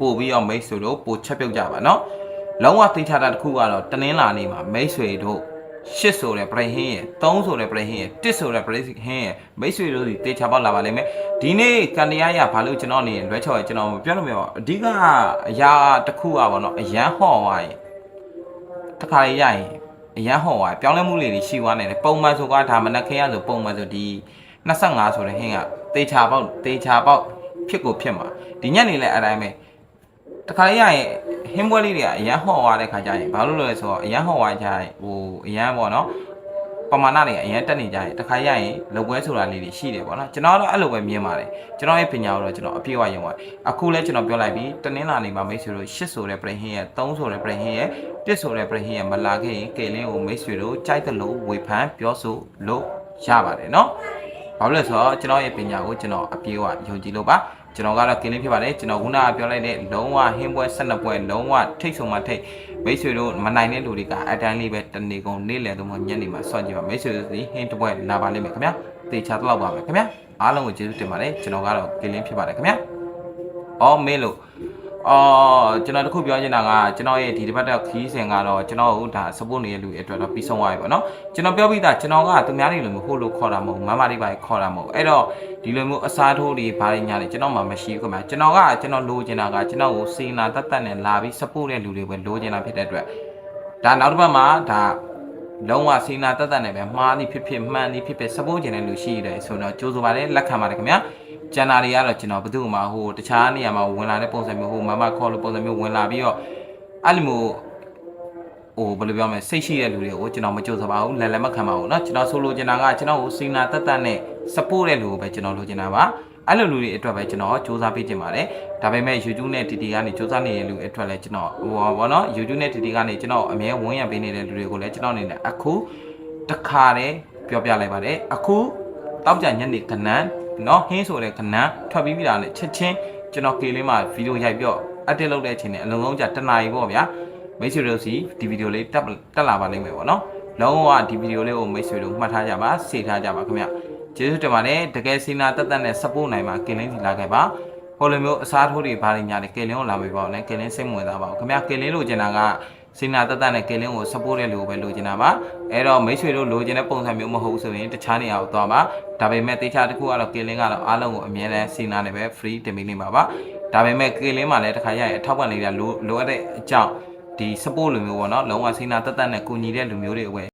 ပို့ပြီးတော့မိတ်ဆွေတို့ပို့ချက်ပြုတ်ကြပါနော်လုံးဝသိချတာတစ်ခုကတော့တနင်္လာနေ့မှာမိတ်ဆွေတို့8ဆိုတဲ့ပရိဟင်းရဲ့3ဆိုတဲ့ပရိဟင်းရဲ့1ဆိုတဲ့ပရိဟင်းရဲ့မိတ်ဆွေတို့ဒီတေချာပေါက်လာပါလိမ့်မယ်ဒီနေ့ကန်တရားရဘာလို့ကျွန်တော်နေလွဲချော်ရကျွန်တော်ပြောလို့မရပါအဓိကအရာတစ်ခုอ่ะဗောနော်အရန်ဟော့သွားရင်တခါလေးရရင်အရန်ဟော့သွားပြောင်းလဲမှုလေးတွေရှိသွားနေတယ်ပုံမှန်ဆိုကဒါမနက်ခင်းရဆိုပုံမှန်ဆိုဒီ25ဆိုတဲ့ဟင်းကတေချာပေါက်ဖြစ်ကိုဖြစ်မှာဒီညနေလဲအတိုင်းပဲတခါလေးရရင်ဟင်းပွဲလေးတွေကအရန်ဟော့သွားတဲ့ခါကျရင်ဘာလို့လဲဆိုတော့အရန်ဟော့သွားကြရင်ဟိုအရန်ပေါ့နော်ပမာဏတွေအရင်တက်နေကြရင်တခါရရင်လုပ်ပွဲဆိုတာလေးတွေရှိတယ်ပေါ့နော်ကျွန်တော်တော့အဲ့လိုပဲမြင်ပါတယ်ကျွန်တော်ရဲ့ပညာကိုတော့ကျွန်တော်အပြည့်အဝယုံပါတယ်အခုလဲကျွန်တော်ပြောလိုက်ပြီတနင်္လာနေ့မှာမိတ်ဆွေတို့8ဆိုတဲ့ပရိဟင်းရဲ့3ဆိုတဲ့ပရိဟင်းရဲ့1ဆိုတဲ့ပရိဟင်းရဲ့မလာခဲ့ရင်ကေလင်းကိုမိတ်ဆွေတို့ကြိုက်တယ်လို့ဝေဖန်ပြောဆိုလို့ရပါတယ်နော်ဘာလို့လဲဆိုတော့ကျွန်တော်ရဲ့ပညာကိုကျွန်တော်အပြည့်အဝယုံကြည်လို့ပါကျွန်တော်ကတော့ကင်းလေးဖြစ်ပါတယ်ကျွန်တော်ခုနကပြောလိုက်တဲ့လုံးဝဟင်းပွဲ12ပွဲလုံးဝထိတ်ဆုံးမှထိတ်မိတ်ဆွေတို့မနိုင်တဲ့လူတွေကအတိုင်းလေးပဲတနေကုန်နေ့လယ်တော့မှညနေမှာစောင့်ကြည့်ပါမိတ်ဆွေတို့ဒီဟင်းတစ်ပွဲလာပါလိမ့်မယ်ခင်ဗျာတေချာတော့ပါမယ်ခင်ဗျာအားလုံးကိုကျေးဇူးတင်ပါတယ်ကျွန်တော်ကတော့ကင်းလေးဖြစ်ပါတယ်ခင်ဗျာအော်မေးလို့ကျွန်တော်တခုပြောချင်တာကကျွန်တော်ရဲ့ဒီတစ်ပတ်တော့ခီးစဉ်ကတော့ကျွန်တော်တို့ဒါ support နေတဲ့လူတွေအတွက်တော့ပြီးဆုံးသွားပြီပေါ့နော်ကျွန်တော်ပြောပြီးသားကျွန်တော်ကသူများတွေလိုမျိုးဟိုလိုခေါ်တာမဟုတ်မမတွေပါခေါ်တာမဟုတ်အဲ့တော့ဒီလိုမျိုးအစားထိုးတွေဘာတွေညာတွေကျွန်တော်မှမရှိဘူးခင်ဗျာကျွန်တော်လိုချင်တာကကျွန်တော်ကိုစေနာတတ်နဲ့လာပြီး support တဲ့လူတွေပဲလိုချင်တာဖြစ်တဲ့အတွက်ဒါနောက်တစ်ပတ်မှာဒါလုံးဝစေနာတတ်နဲ့ပဲမှားသည်ဖြစ်ဖြစ်မှန်သည်ဖြစ်ဖြစ် support ချင်တဲ့လူရှိတယ်ဆိုတော့ကြိုးစားပါတယ်လက်ခံပါတယ်ခင်ဗျာကျန်တာတွေကတော့ကျွန်တော်ဘယ်သူမှဟိုတခြားနေရာမှာဝင်လာတဲ့ပုံစံမျိုးဟိုမမခေါ်လို့ပုံစံမျိုးဝင်လာပြီးတော့အဲ့လိုမျိုးဟိုဘယ်လိုပြောမလဲစိတ်ရှိတဲ့လူတွေကိုကျွန်တော်မကြိုးစားပါဘူးလည်းမခံပါဘူးเนาะကျွန်တော်ဆိုလိုချင်တာကကျွန်တော်ကိုစီနာတက်တက်နဲ့ support တဲ့လူကိုပဲကျွန်တော်လိုချင်တာပါအဲ့လိုလူတွေအတွက်ပဲကျွန်တော်စူးစမ်းပေးချင်ပါတယ်ဒါပေမဲ့ YouTube နဲ့ TT ကနေစူးစမ်းနေတဲ့လူအတွက်လည်းကျွန်တော်ဟိုပါเนาะ YouTube နဲ့ TT ကနေကျွန်တော်အမြဲဝန်းရံပေးနေတဲ့လူတွေကိုလည်းကျွန်တော်အနေနဲ့အခုတခါတည်းပြောပြလိုက်ပါတယ်အခုတောက်ကြညနေကနန်းနော်ဟင်းဆိုတဲ့ခဏထွက်ပြီးပြီလားနဲ့ချက်ချင်းကျွန်တော်ကေလေးမှာဗီဒီယိုရိုက်ပြီးတော့အတက်လုပ်တဲ့အချိန်နဲ့အလုံးလုံးကြတနာရီပေါ့ဗျာမိတ်ဆွေတို့စီဒီဗီဒီယိုလေးတက်လာပါလိမ့်မယ်ပေါ့နော်လုံးဝဒီဗီဒီယိုလေးကိုမိတ်ဆွေတို့မှတ်ထားကြပါစေထားကြပါခင်ဗျကျေးဇူးတင်ပါတယ်တကယ်စီနာတက်တက်နဲ့ support နိုင်မှာကေလင်းစီလာခဲ့ပါဟိုလိုမျိုးအစားထိုးတွေဘာတွေညာတယ်ကေလင်းကိုလာမေးပါဦးနဲ့ကေလင်းစိတ်ဝင်စားပါဦးခင်ဗျကေလင်းလိုချင်တာကစီနာတက်တက်နဲ့ကေလင်းကို support တဲ့လူကိုပဲလိုချင်တာပါအဲ့တော့မိတ်ဆွေတို့လိုချင်တဲ့ပုံစံမျိုးမဟုတ်ဆိုရင်တခြားနေရာကိုသွားပါဒါပေမဲ့တေချာတစ်ခုကတော့ကေလင်းကတော့အားလုံးကိုအမြဲတမ်းစီနာနဲ့ပဲ free တင်ပေးနေမှာပါဒါပေမဲ့ကေလင်းမှာလည်းတစ်ခါရရင်အထောက်ပံ့လေးလိုအပ်တဲ့အကြောင်းဒီ support လူမျိုးပေါ့နော်လုံးဝစီနာတက်တက်နဲ့ကူညီတဲ့လူမျိုးတွေအဝယ်